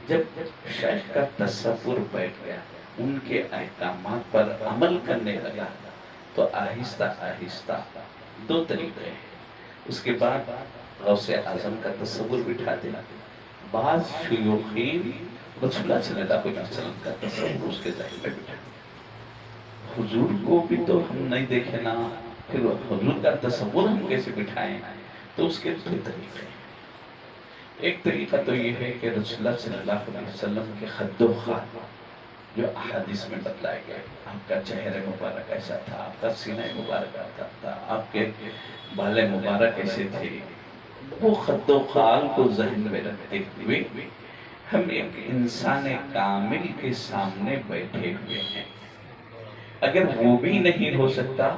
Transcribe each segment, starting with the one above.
جب شیخ کا تصور بیٹھ گیا، ان کے احکامات پر عمل کرنے لگا، تو آہستہ آہستہ دو طریقے ہیں۔ اس کے بعد غوث اعظم کا تصور بٹھا دیا۔ بعض شیوخین رسول اللہ صلی اللہ علیہ وسلم کا تصور اس کے ذہن میں بٹھا دیا۔ حضور کو بھی تو ہم نہیں دیکھے نا، پھر حضور کا تصور ہم کیسے بٹھائیں؟ تو اس کے دو طریقے ہیں۔ ایک طریقہ تو یہ ہے کہ رسول اللہ صلی اللہ علیہ وسلم کے خد و خال جو احادیث میں بتلائے گئے، آپ کا چہرہ مبارک ایسا تھا، آپ کا سینہ مبارک ایسا تھا، آپ کے بال مبارک ایسے تھے، وہ خد و خال کو ذہن میں رکھتے ہوئے ہم ایک انسان کامل کے سامنے بیٹھے ہوئے ہیں۔ اگر وہ بھی نہیں ہو سکتا،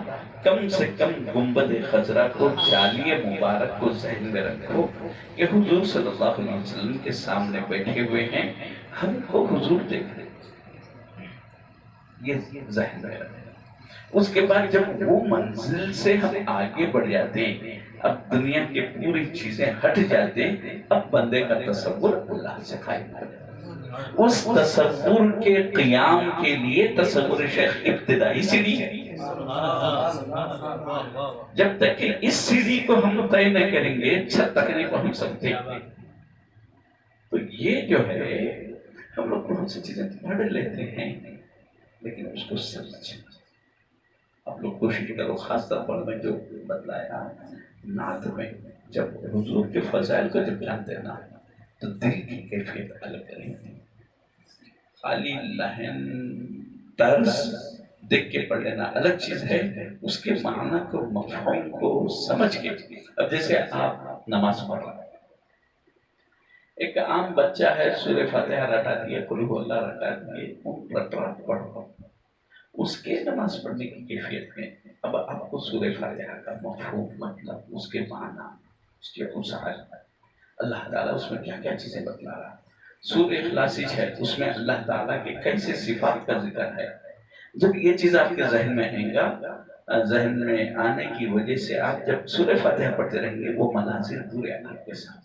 کم سے کم گنبد خضرا کو، جالی مبارک کو ذہن میں رکھو کہ حضور صلی اللہ علیہ وسلم کے سامنے بیٹھے ہوئے ہیں، ہم کو حضور دیکھ رہے ہیں، یہ ذہن میں رکھیں۔ اس کے بعد جب وہ منزل سے ہم آگے بڑھ جاتے ہیں، اب دنیا کی پوری چیزیں ہٹ جاتے ہیں، اب بندے کا تصور اللہ سے قائم کرے۔ اس تصور کے قیام کے لیے تصور شیخ ابتدائی سیڑھی ہے۔ جب تک کہ اس سیڑھی کو ہم طے نہ کریں گے، چھت تک نہیں پہنچ سکتے۔ تو یہ جو ہے، ہم لوگ بہت سی چیزیں پڑھ لیتے ہیں لیکن اس کو سمجھیں۔ آپ لوگ کوشش کرو، خاص طور پر میں جو بتلایا نعت میں، جب حضور کے فضائل کو جب جانتے نا، تو دل کی کیفیت الگ کریں گے۔ خالی لہن طرز دیکھ کے پڑھ لینا الگ چیز ہے، اس کے معنی کو، مفہوم کو سمجھ کے۔ اب جیسے آپ نماز پڑھ رہے ہیں، ایک عام بچہ ہے، سورہ فاتحہ رٹا دیا، قل هو اللہ رٹا دیے، رٹ پڑھ رہا، اس کے نماز پڑھنے کی کیفیت میں اب آپ کو سورہ فاتحہ کا مفہوم، مطلب اس کے معنی، اس کے وسائل، اللہ تعالیٰ اس میں کیا کیا چیزیں بتلا رہا ہے۔ سورہ اخلاص ہے، اس میں اللہ تعالیٰ کے کیسے صفات کا ذکر ہے۔ جب یہ چیز آپ کے ذہن میں آئیں گا، ذہن میں آنے کی وجہ سے آپ جب سورہ فاتحہ پڑھتے رہیں گے، وہ مناظر پورے آپ کے ساتھ۔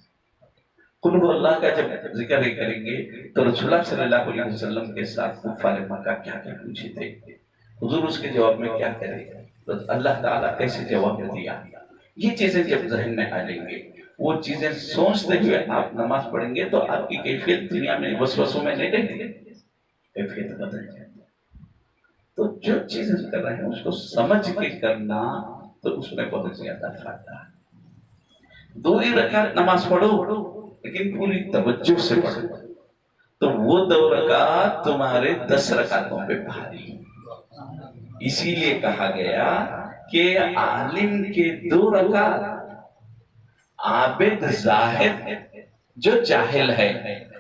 قل هو اللہ کا جب ذکر کریں گے تو رسول اللہ صلی اللہ علیہ وسلم کے ساتھ کفار مکہ کیا کیا پوچھے تھے، حضور اس کے جواب میں کیا کرے، تو اللہ تعالیٰ کیسے جواب دیا، یہ چیزیں جب ذہن میں آ جائیں گے، وہ چیزیں سوچتے ہوئے آپ نماز پڑھیں گے تو آپ کی کیفیت دنیا میں وسوسوں میں نہیں رہتی، کیفیت بدل جاتی۔ تو جو چیزیں کر رہے ہیں اس کو سمجھ کے کرنا، تو اس میں بہت زیادہ فائدہ ہے۔ دو ہی رکعت نماز پڑھو لیکن پوری توجہ سے پڑھو، تو وہ 2 رکعت تمہارے 10 رکعتوں پہ بھاری۔ اسی لیے کہا گیا کہ عالم کے 2 رکعت، عابد زاہد جو جاہل ہے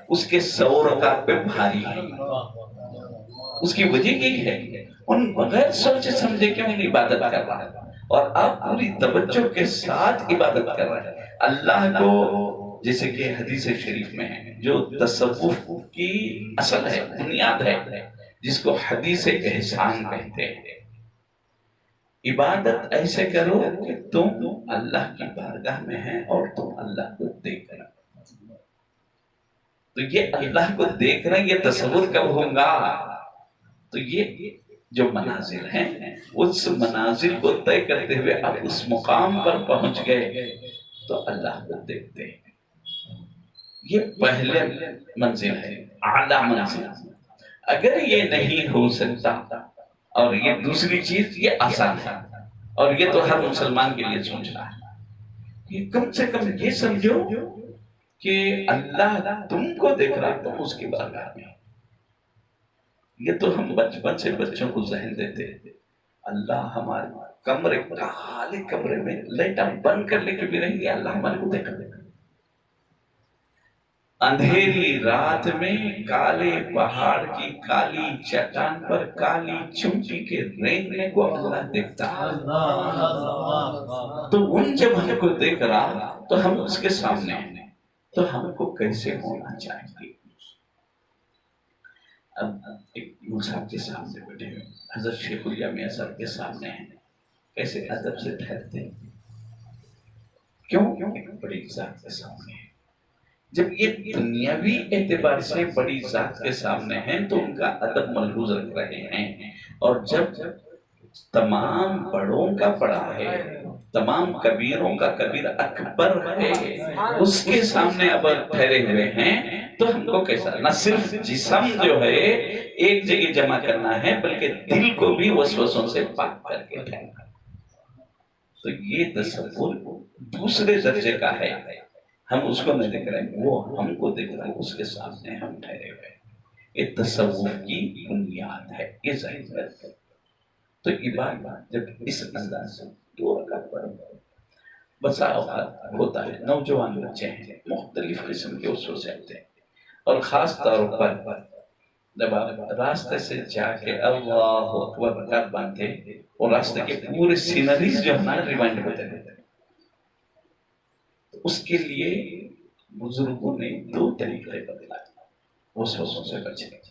اس کے 100 رکعت پہ بھاری ہے۔ اس کی وجہ یہی ہے، ان بغیر سوچے سمجھے کہ ان عبادت کر رہا ہے، اور آپ پوری توجہ کے ساتھ عبادت کر رہے ہیں اللہ کو۔ جیسے کہ حدیث شریف میں ہے، جو تصوف کی اصل ہے، بنیاد ہے، جس کو حدیث احسان کہتے ہیں، عبادت ایسے کرو کہ تم اللہ کی بارگاہ میں ہیں اور تم اللہ کو دیکھ رہے ہو۔ تو یہ اللہ کو دیکھ رہے ہیں، یہ تصور کب ہوگا؟ تو یہ جو منازل ہیں، اس منازل کو طے کرتے ہوئے آپ اس مقام پر پہنچ گئے تو اللہ کو دیکھتے ہیں۔ یہ پہلے منزل ہے، اعلیٰ منزل۔ اگر یہ نہیں ہو سکتا، اور یہ دوسری چیز، یہ آسان ہے، اور یہ تو ہر مسلمان کے لیے سوچنا ہے کہ کم سے کم یہ سمجھو کہ اللہ تم کو دیکھ رہا، تم اس کی بارگاہ میں۔ یہ تو ہم بچپن سے بچوں کو ذہن دیتے ہیں، اللہ ہمارے کمرے، کالے کمرے میں لائٹاں بند کر لے کے بھی رہیں گے، اللہ ہمارے کو دیکھ لے گا۔ اندھیری رات میں کالے پہاڑ کی کالی چٹان پر کالی چمٹی کے رینگنے کو اللہ دیکھتا ہے۔ تو ان جب ہم کو دیکھ رہا تو ہم اس کے سامنے ہیں، تو ہم کو کیسے ہونا چاہیے؟ اب ایک صاحب کے سامنے بیٹھے ہوئے، حضرت شیخ الجامعہ صاحب کے سامنے ہیں، کیسے ادب سے ٹھہرتے ہیں؟ کیوں؟ ایک بڑی ذات کے سامنے ہیں، جب یہ دنیاوی اعتبار سے بڑی ذات کے سامنے ہیں تو ان کا ادب ملحوظ رکھ رہے ہیں، اور جب تمام بڑوں کا بڑا ہے، تمام کبیروں کا کبیر اکبر ہے، اس کے سامنے اب ٹھہرے ہوئے ہیں، تو ہم کو کیسا نہ صرف جسم جو ہے ایک جگہ جمع کرنا ہے بلکہ دل کو بھی وسوسوں سے پاک کر کے رکھنا۔ تو یہ تصور دوسرے درجے کا ہے، ہم اس کو نہیں دیکھ رہے ہیں، وہ ہم کو دیکھ رہے ہیں، اس کے سامنے ہم ٹھہرے ہوئے ہیں۔ یہ تصوف کی بنیاد ہے، یہ ظاہر ہے۔ تو عبادت جب اس انداز سے دو رکعت پڑھیں، بسا اوقات ہوتا ہے نوجوان بچے ہیں مختلف قسم کے وسوسے ہوتے ہیں، اور خاص طور پر جب آپ راستے سے جا کے اللہ اکبر رکعت باندھتے اور راستے کے پورے سینریز جو ہے نا ریمائنڈ ہوتے رہتے ہیں، تو اس کے لیے بزرگوں نے دو طریقے بتلائے وسوسوں سے بچنے کے۔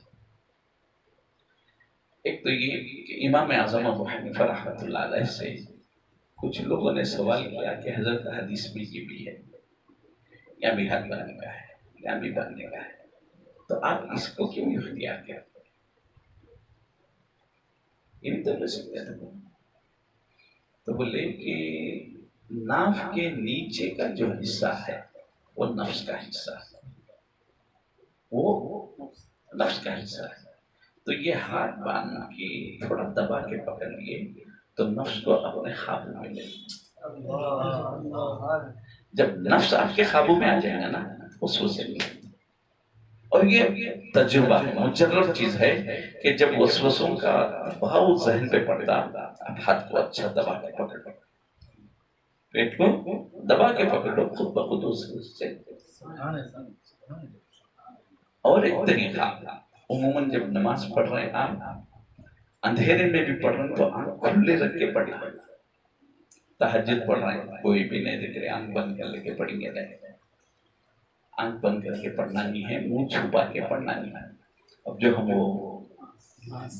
ایک تو یہ کہ امام اعظم ابو حنیفہ رحمۃ اللہ علیہ سے کچھ لوگوں نے سوال کیا کہ حضرت حدیث میں یہ بھی ہے، یا بھی ہاتھ بننے کا ہے، یا بھی بننے کا ہے، تو آپ اس کو کیوں اختیار کرتے؟ ان طرح سے تو بولے کہ ناف کے نیچے کا جو حصہ ہے وہ نفس کا حصہ ہے، وہ نفس کا حصہ ہے، تو یہ ہاتھ باندھ کے تھوڑا دبا کے پکڑ لیے تو نفس کو اپنے قابو میں لے۔ جب نفس آپ کے قابو میں آ جائے گا نا اس وسوسے نہیں۔ اور یہ تجربہ ہے، مجرد چیز ہے کہ جب وسوسوں کا بہاؤ ذہن پہ پڑتا آپ ہاتھ کو اچھا دبا کے پکڑو، پیٹ کو دبا کے پکڑو، خود بخود اس سے۔ اور ایک طریقہ، عموماً جب نماز پڑھ رہے ہیں آپ اندھیرے میں بھی پڑھ رہے ہیں تو آنکھ کھلے رکھ کے پڑھنا، تہجد پڑھ رہے ہیں کوئی بھی نہیں دیکھ رہے، آنکھ بند کر لے کے پڑھیں گے، نہیں، آنکھ بند کر کے پڑھنا نہیں ہے، منہ چھپا کے پڑھنا نہیں ہے۔ اب جو ہم وہ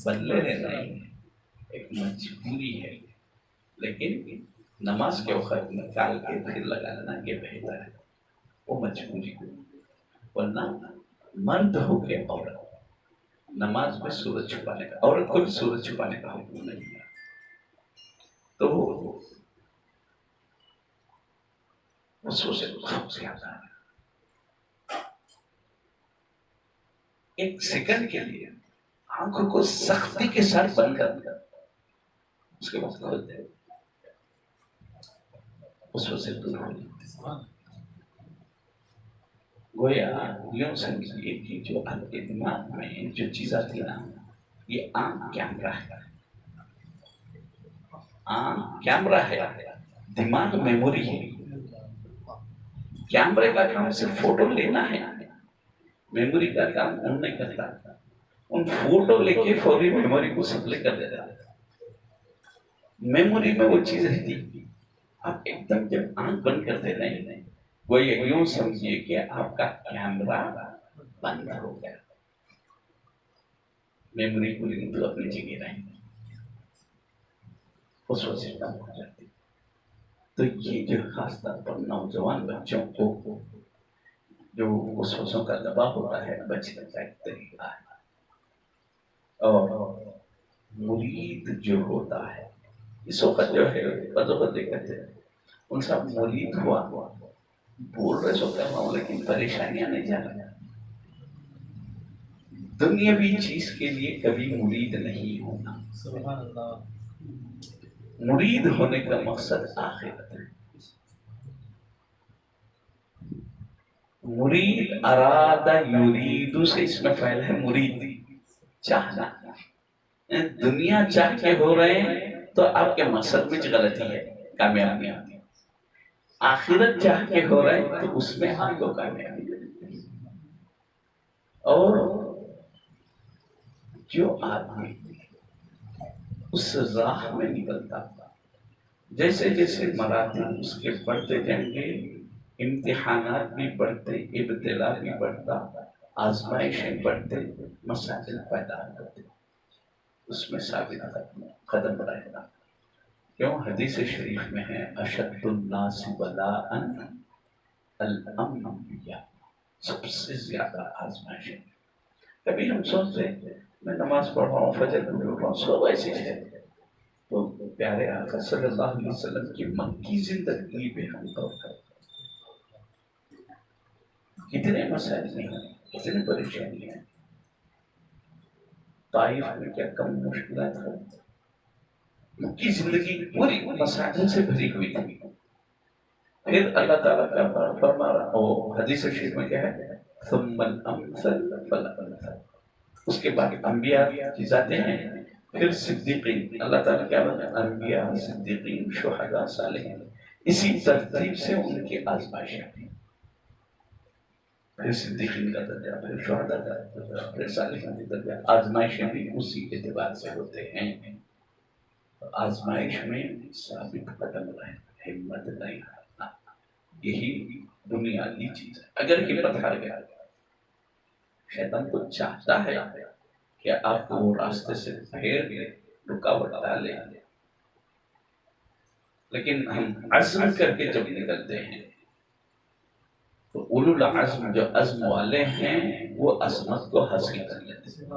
بدلے رہ رہے ہیں ایک مجبوری ہے، لیکن نماز کے وقت نکال کے پھر لگا لینا یہ بہتر ہے، وہ مجبوری کو، ورنہ مرد ہو کے عورت نماز میں سورج چھپانے کا، عورت کو بھی سورج چھپانے کا حکم نہیں ہے۔ تو وسوسے بہت زیادہ ہے، ایک سیکنڈ کے لیے آنکھوں کو سختی کے ساتھ بند کر دیا، اس کے بعد کھول دے، وسوسے دور ہو جاتے۔ گویا یوں سمجھیے کہ جو آپ کے دماغ میں جو چیز آتی نا، یہ آنکھ کیمرہ ہے، آنکھ کیمرہ ہے، دماغ میموری ہے۔ کیمرے کا کام صرف فوٹو لینا ہے، میموری کا کام ان نہیں کرتا، ان فوٹو لے کے فوری میموری کو سپلے کر دیتا ہے، میموری میں وہ چیز رہتی۔ آپ ایک دم جب آنکھ بند کرتے نہیں، وہ یوں سمجھیے کہ آپ کا کیمرہ بند ہو گیا، میموری کو لیکن تو اپنی جگہ رہیں گے، اس وقت سے کام ہو جاتی۔ تو یہ جو خاص طور پر نوجوان بچوں کو جو وسوسوں کا دباؤ ہوتا ہے بچنے کا ایک طریقہ ہے۔ اور مرید جو ہوتا ہے اس وقت جو ہے بدوقت کہتے ہیں ان سب مرید ہوا بول رہے سو کر رہا ہوں لیکن پریشانیاں نہیں جا رہا، دنیاوی چیز کے لیے کبھی مرید نہیں ہونا، مرید ہونے کا مقصد آخرت ہے۔ مرید ارادہ یرید سے اس میں فعل ہے مرید، چاہنا، دنیا چاہ کے ہو رہے ہیں تو آپ کے مقصد میں غلطی ہے، کامیابی آتی ہے، آخرت چاہ کے ہو رہے ہیں تو اس میں آپ کو کامیابی ملتی ہے۔ اور جو آدمی اس راہ میں نکلتا جیسے جیسے مراتب اس کے بڑھتے جائیں گے، امتحانات بھی بڑھتے، ابتلا بھی بڑھتا، آزمائشیں بڑھتے، مسائل پیدا ہوتے، اس میں ثابت قدم رہے گا۔ کیوں حدیث شریف میں ہے اشد الناس بلاء الانبیاء، سب سے زیادہ آزمائش ہے. کبھی ہم سوچتے ہیں میں نماز پڑھ رہا ہوں، فجر میں اٹھ رہا ہوں، سب ایسے ہے. تو پیارے آقا صلی اللہ علیہ وسلم کی مکی زندگی پہ ہم غور کریں. کتنے مسائل ہیں، کتنے پریشانیاں ہیں. طائف میں کیا کم مشکلات ہیں. مکی زندگی پوری مسائل سے بھری ہوئی تھی. پھر اللہ تعالیٰ کا فرما رہا وہ حدیث شریف میں کیا ہے، ثم الامثل فالامثل. اس کے بعد انبیاء کی ذاتیں ہیں، پھر صدیقین. اللہ تعالیٰ کیا بتا، انبیاء، صدیقین، شہداء، صالحین. اسی ترتیب سے ان کی آزمائشیں ہیں. پھر صدیقین کا درجہ، پھر شہداء کا درجہ، پھر صالحین کا درجہ. آزمائشیں بھی اسی اعتبار سے ہوتے ہیں. آزمائش میں ثابت قدم رہے، ہمت نہیں ہارنا، یہی بنیادی چیز ہے. اگر ہمت ہار گیا، شیطان تو چاہتا ہے کہ آپ کو وہ راستے سے پھیر رکاوٹ ڈالے، لیکن ہم عزم کر کے جب نکلتے ہیں تو اولو العزم جو عزم والے ہیں وہ عظمت کو حاصل کر لیتے ہیں.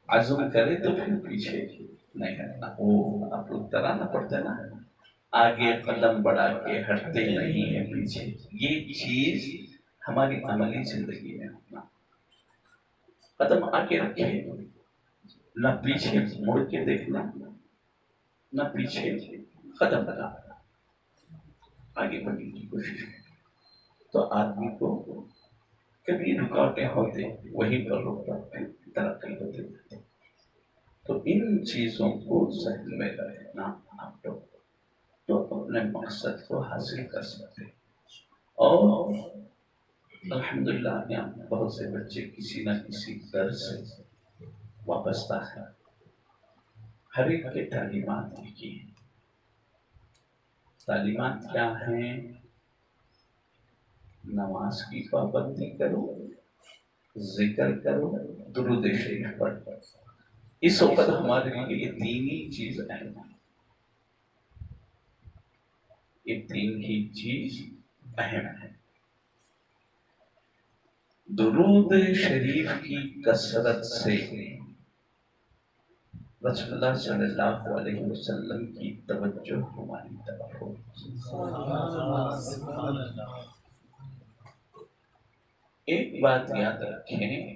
عزم کرے تو پھر پیچھے نہیں ہٹنا. وہ آپ لوگ ترانا پڑتا ہے نا، آگے قدم بڑھا کے ہٹتے نہیں ہیں پیچھے. یہ چیز ہماری عملی زندگی میں ہونا. قدم آگے رکھے، نہ پیچھے مڑ کے دیکھنا، نہ پیچھے قدم لگانا، آگے بڑھنے کی کوشش کریں. تو آدمی کو کبھی رکاوٹیں ہوتے وہیں پر رکتا، پھر ترقی ہوتے رہتے. تو ان چیزوں کو ذہن میں رکھنا آپ لوگ تو اپنے مقصد کو حاصل کر سکتے. اور الحمدللہ یہاں بہت سے بچے کسی نہ کسی در سے وابستہ ہیں. ہر ایک کے تعلیمات لکھی ہیں. تعلیمات کیا ہیں؟ نماز کی پابندی کرو، ذکر کرو، درود شریف پڑھ. اس وقت ہمارے لیے یہ تین ہی چیز اہم ہے. یہ تین ہی چیز اہم ہے. درود شریف کی کثرت سے رسول اللہ صلی اللہ علیہ وسلم کی توجہ ہماری طرف ہو. ایک بات یاد رکھیں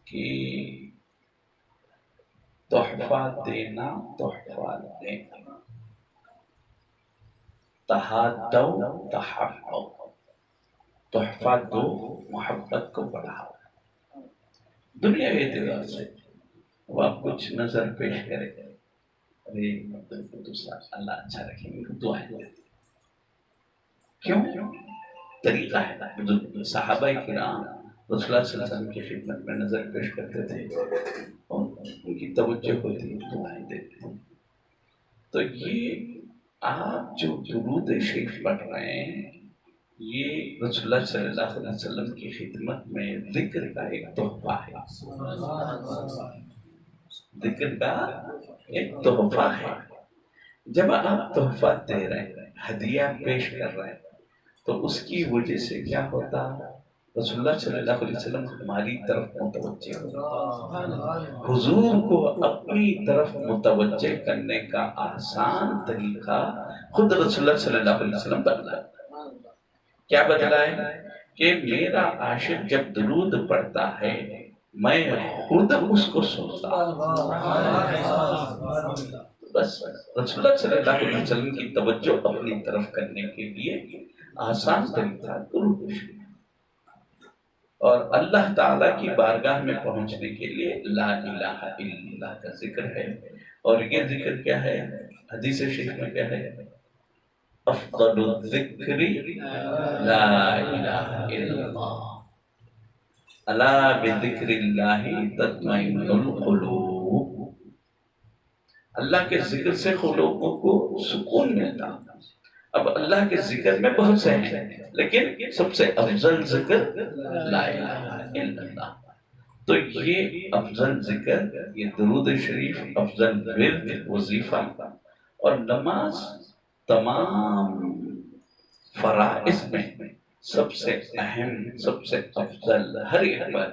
کہ تحفہ دینا، تحفہ دینا، تحادو تحقو. تحفہ دو، محبت کو بڑھاؤ. دنیا کے اعتبار سے وہ آپ کچھ نظر پیش کرے، ارے دوسرا اللہ اچھا رکھیں گے، دعائیں دیتے. کیوں؟ طریقہ ہے. صحابہ کرام رسول اللہ صلی اللہ علیہ وسلم کی خدمت میں نظر پیش کرتے تھے اور ان کی توجہ ہوتی، دعائیں دیتے. تو یہ آپ جو درود شریف پڑھ رہے ہیں یہ رسول اللہ صلی اللہ علیہ وسلم کی خدمت میں ذکر کا ایک تحفہ ہے. ذکر کا ایک تحفہ ہے. جب آپ تحفہ دے رہے ہیں، ہدیہ پیش کر رہے ہیں، تو اس کی وجہ سے کیا ہوتا؟ رسول اللہ صلی اللہ علیہ وسلم ہماری طرف متوجہ ہوتا. حضور کو اپنی طرف متوجہ کرنے کا آسان طریقہ خود رسول اللہ صلی اللہ علیہ وسلم بدلا. کیا بدلا ہے؟ کہ میرا عاشق جب درود پڑھتا ہے میں خود اس کو سنتا. بس رسول اللہ صلی اللہ علیہ وسلم کی توجہ اپنی طرف کرنے کے لیے آسان طریقہ درود شریف. اور اللہ تعالیٰ کی بارگاہ میں پہنچنے کے لیے لا الہ الا اللہ کا ذکر ہے. اور یہ ذکر کیا ہے؟ حدیث شریف میں کیا ہے؟ افضل الذکر لا الہ الا اللہ، الا بذکر اللہ تطمئن القلوب. اللہ کے ذکر سے قلوبوں کو سکون ملتا. اب اللہ کے ذکر میں بہت سے ہیں لیکن سب سے افضل ذکر لا الہ الا اللہ. تو یہ افضل ذکر، یہ درود شریف افضل ورد، وظیفہ اور نماز تمام فرائض میں سب سے اہم، سب سے افضل، ہر ایک پر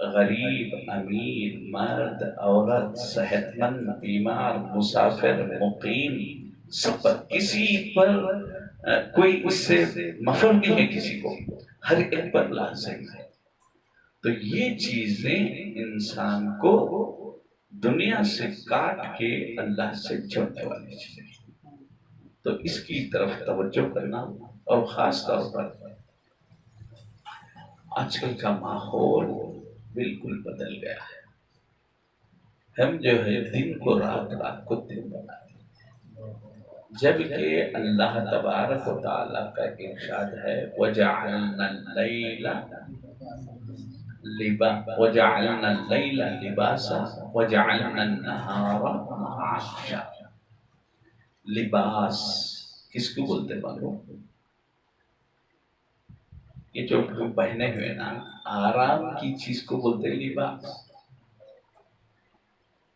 غریب، امیر، مرد، عورت، صحت مند، بیمار، مسافر، مقیم، سب پر، کسی پر کوئی اس سے مفر نہیں ہے کسی کو، ہر ایک پر لازم ہے۔ تو یہ چیزیں انسان کو دنیا سے کاٹ کے اللہ سے جڑنے والی چیزیں، تو اس کی طرف توجہ کرنا، اور خاص طور پر آج کل کا ماحول بالکل بدل گیا ہے۔ ہم جو ہے دن کو رات، رات کو دن بناتے ہیں، جبکہ اللہ تبارک و تعالیٰ کا ارشاد ہے وَجَعَلْنَا اللَّيْلَ وَجَعَلْنَا اللَّيْلَ لِبَاسًا وَجَعَلْنَا النَّهَارَ مَعَاشًا۔ لباس کس کو بولتے معلوم؟ یہ جو ہم پہنے ہوئے نا، آرام کی چیز کو بولتے لباس۔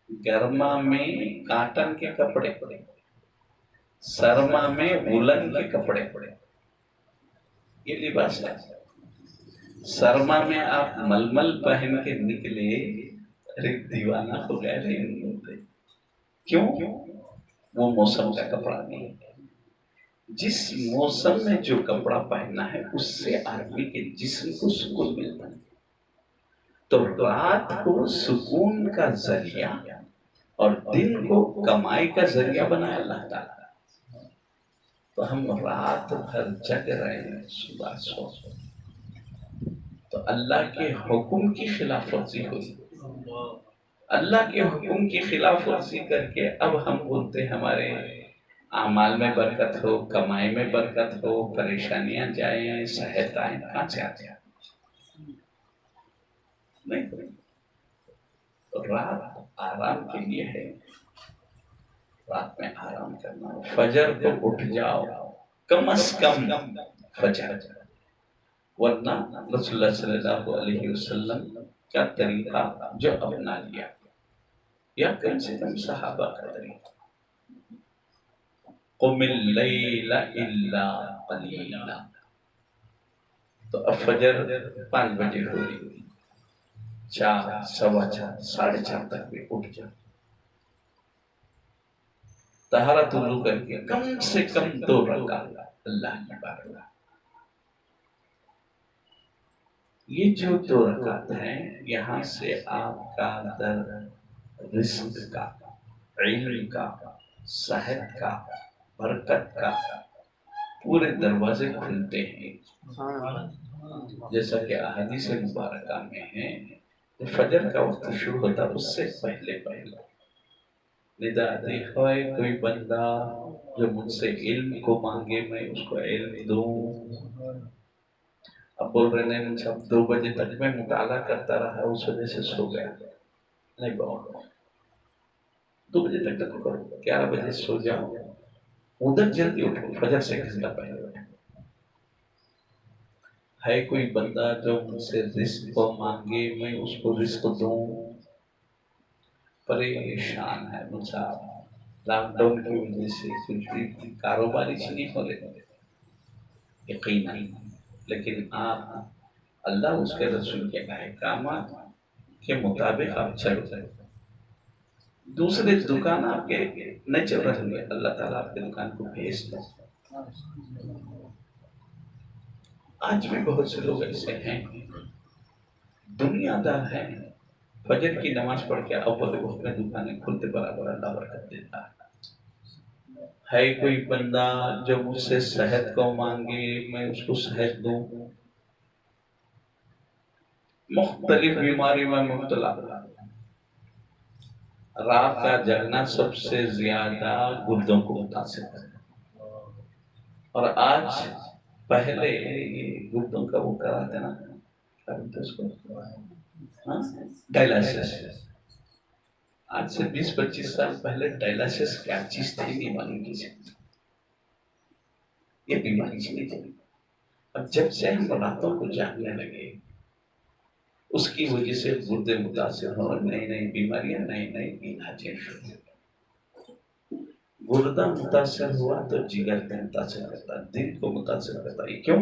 گرما میں کاٹن کے کپڑے، سرما میں وولن کے کپڑے، یہ لباس ہے۔ سرما میں آپ ململ پہن کے نکلے، ارے دیوانہ ہو گئے، نہیں ہوتے، کیوں؟ وہ موسم کا کپڑا نہیں ہے۔ جس موسم میں جو کپڑا پہننا ہے اس سے آدمی کے جسم کو سکون ملتا ہے۔ تو رات کو سکون کا ذریعہ اور دن کو کمائی کا ذریعہ بنایا اللہ تعالیٰ۔ تو ہم رات بھر جگ رہے ہیں، صبح سو، تو اللہ کے حکم کی خلاف ورزی ہوئی، اللہ کے حکم کی خلاف ورزی کر کے اب ہم بولتے ہمارے اعمال میں برکت ہو، کمائی میں برکت ہو، پریشانیاں جائیں، صحت آئیں، کہاں سے آتے ہیں؟ نہیں، رات آرام کے لیے ہے، رات میں آرام کرنا، فجر کو اٹھ جاؤ، کم از کم فجر، ورنہ رسول اللہ صلی اللہ علیہ وسلم کا طریقہ جو اپنا لیا، یا کم سے کم صحابہ کا طریقہ، قم اللیل الا قلیلا، تو اب فجر 5 بجے ہو رہی، 4، 4:15، 4:30 تک بھی اٹھ جاؤ، طہارت وضو کر کے کم سے کم 2 رکعت اللہ کی بارگاہ۔ یہ جو 2 رکعت ہیں، یہاں سے آپ کا در رزق کا، علم کا، صحت کا، برکت کا پورے دروازے کھلتے ہیں۔ جیسا کہ احادیث مبارکہ میں ہے، فجر کا وقت شروع ہوتا اس سے پہلے ندا آتی ہے، کوئی بندہ جو مجھ سے علم کو مانگے میں اس کو علم دوں۔ اب بول رہے ہیں مجھے 2 بجے تک میں مطالعہ کرتا رہا، اس وجہ سے سو گیا، نہیں بہت 2 بجے تک کرو، 11 بجے سو جاؤ، ادھر جلدی اٹھو، فجر سے 1 گھنٹہ پہلے اٹھو۔ ہے کوئی بندہ جو مجھ سے رزق کو مانگے میں اس کو رزق دوں، پریشان ہے مجھے، لاک ڈاؤن کی وجہ سے کچھ بھی کاروباری سے نہیں ہو رہے، یقیناً، لیکن آپ اللہ اس کے رسول کے احکامات کے مطابق آپ چل رہے، دوسرے دکان آپ کے نہیں چل رہے ہوں، اللہ تعالیٰ آپ کے دکان کو بھیج دو۔ آج بھی بہت سے لوگ ایسے ہیں، دنیا دار ہیں، فجر کی نماز پڑھ کے اول وقت میں دکانیں کھلتے برابر اللہ برکت دیتا ہے کوئی بندہ جو مجھ سے صحت کو مانگے میں اس کو صحت دوں، مختلف بیماری میں مبتلا، رات کا جگنا سب سے زیادہ گردوں کو متاثر ہے، اور آج پہلے گردوں کا وہ کراتے نا، ڈائلائسس، آج سے 20-25 سال پہلے ڈائلائسس کیا چیز تھی نہیں معلوم کسی، یہ بیماری چلی تھی۔ اب جب سے ہم راتوں کو جاگنے لگے، اس کی وجہ سے گردے متاثر ہو، نئی نئی بیماریاں، نئی نئی علاجیں شروع۔ گردہ متاثر ہوا تو جگر کو متاثر کرتا، دل کو متاثر کرتا ہے، کیوں؟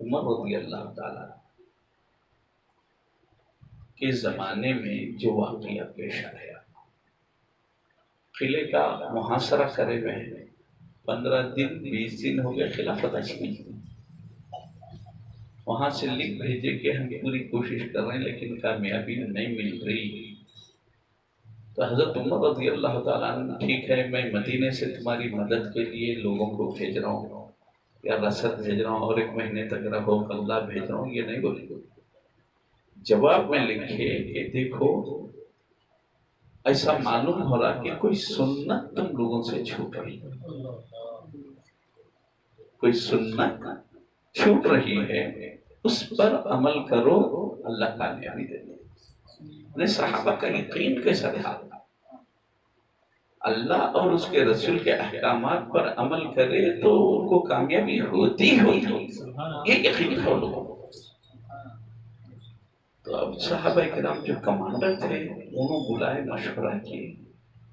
عمر رضی اللہ تعالیٰ کے زمانے میں جو واقعہ پیش آیا، قلعے کا محاصرہ کرے ہوئے ہیں، 15 دن 20 دن ہو گئے خلافت عثمانی، وہاں سے لکھ بھیجے کہ ہم پوری کوشش کر رہے ہیں لیکن کامیابی نہیں مل رہی۔ تو حضرت عمر رضی اللہ تعالیٰ عنہ، ٹھیک ہے میں مدینے سے تمہاری مدد کے لیے لوگوں کو بھیج رہا ہوں یا رسد بھیج رہا ہوں اور 1 مہینے تک رہو اللہ بھیج رہا ہوں، یہ نہیں بولے۔ جواب میں لکھے کہ دیکھو ایسا معلوم ہو رہا کہ کوئی سنت تم لوگوں سے چھوٹ رہی ہے، کوئی سنت چھوٹ رہی ہے، اس پر عمل کرو اللہ کامیابی دے دے۔ صحابہ کا یقین کیسا تھا، اللہ اور اس کے رسول کے احکامات پر عمل کرے تو ان کو کامیابی ہوتی ہوتی، یہ یقین تھا ان لوگوں کو۔ تو اب صحابہ کرام جو کمانڈر تھے انہوں بلائے، مشورہ کیے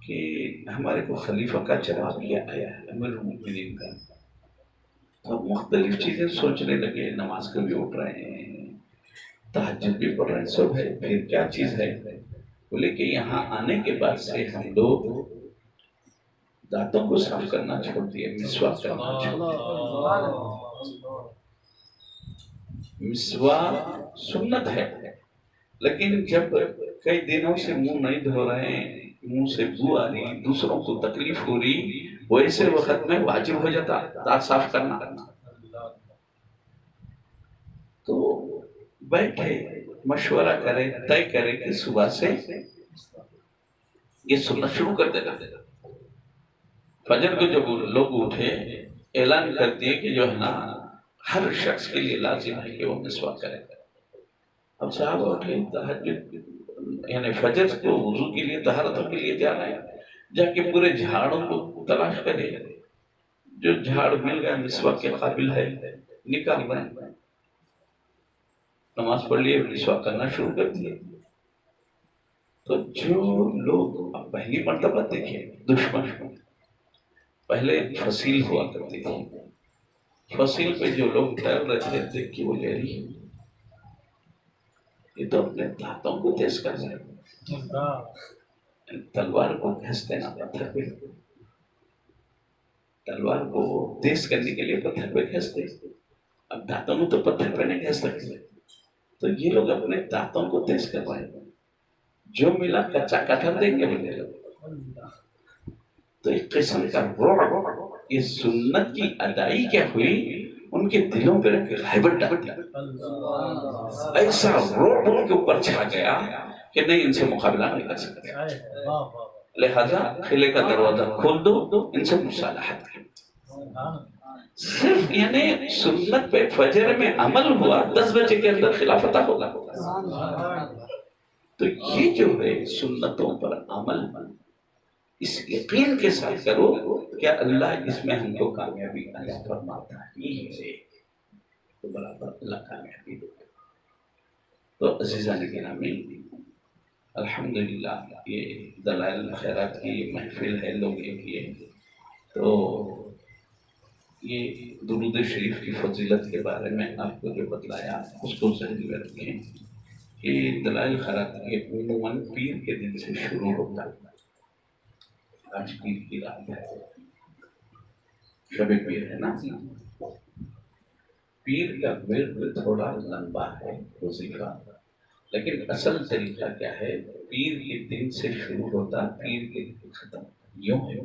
کہ ہمارے کو خلیفہ کا جواب یہ آیا ہے امیر المؤمنین کا۔ تو مختلف چیزیں سوچنے لگے، نماز کو بھی اٹھ رہے ہیں، تہجد بھی پڑھ رہے ہیں، سب ہے، پھر کیا چیز ہے؟ بولے کہ یہاں آنے کے بعد سے ہم لوگ دانتوں کو صاف کرنا چھوڑ دیا، مسواک کرنا چھوڑ دیا۔ مسواک سنت ہے، لیکن جب کئی دنوں سے منہ نہیں دھو رہے ہیں، منہ سے بو آ رہی، دوسروں کو تکلیف ہو رہی، ویسے وقت میں واجب ہو جاتا دانت صاف کرنا۔ تو بیٹھے مشورہ کرے، طے کرے کہ صبح سے یہ سننا شروع کر دینا۔ فجر کو جب لوگ اٹھے اعلان کر دیے کہ جو ہے نا ہر شخص کے لیے لازم ہے کہ وہ مسواک کرے۔ اب صحابہ اٹھے، تہجد یعنی فجر کو وضو کے لیے طہارتوں کے لیے جانا ہے، جا کے پورے جھاڑوں کو تلاش کرے، جو جھاڑ مل گیا مسواک کے قابل ہے نکال رہے ہیں، نماز پڑھ لیے، مسواک کرنا شروع کر دیے۔ تو جو لوگ اب پہلی مرتبہ دیکھے دشمن، پہلے فصیل ہوا کرتی تھی، فصیل پہ جو لوگ ڈر رہے تھے دیکھ کے وہ لے رہی، یہ تو اپنے دانتوں کو تیز کر رہے ہیں، تلوار کو گھستے نا پتھر پہ، تلوار کو تیز کرنے کے لیے پتھر پہ گھستے، اب دانتوں میں تو پتھر پہ نہیں گھس سکتے، تو یہ لوگ اپنے دانتوں کو تیز کر رہے ہیں، جو ملا کچا کٹہل دیں گے بولے لوگ۔ تو ایک قسم کا رعب، یہ سنت کی ادائی کیا ہوئی ان کے دلوں پہ رکھ کے ہیبت ڈال دیا، ایسا رعب ان کے اوپر چھا گیا کہ نہیں ان سے مقابلہ نہیں کر سکتے، لہذا قلعے کا دروازہ کھول دو، ان سے مصالحت کرو۔ صرف یعنی سنت پہ فجر میں عمل ہوا، 10 بجے کے اندر خلافت ہوگا۔ تو یہ جو ہے سنتوں پر عمل اس یقین کے ساتھ کرو کہ اللہ اس میں ہم کو کامیابی عطا فرماتا ہے، تو برابر اللہ کامیابی دے۔ تو عزیزان گرامی، الحمدللہ یہ دلائل الخیرات کی محفل ہے، لوگ یہ تو یہ درود شریف کی فضیلت کے بارے میں آپ کو جو بتلایا اس کو ذہن میں رکھیں کہ دلائل خیرات یہ عموماً پیر کے دن سے شروع ہوتا ہے۔ آج پیر کی رات ہے، شب پیر ہے نا، پیر کا ورد تھوڑا لمبا ہے وظیفہ، لیکن اصل طریقہ کیا ہے، پیر کے دن سے شروع ہوتا پیر کے دن ختم، یوں ہے۔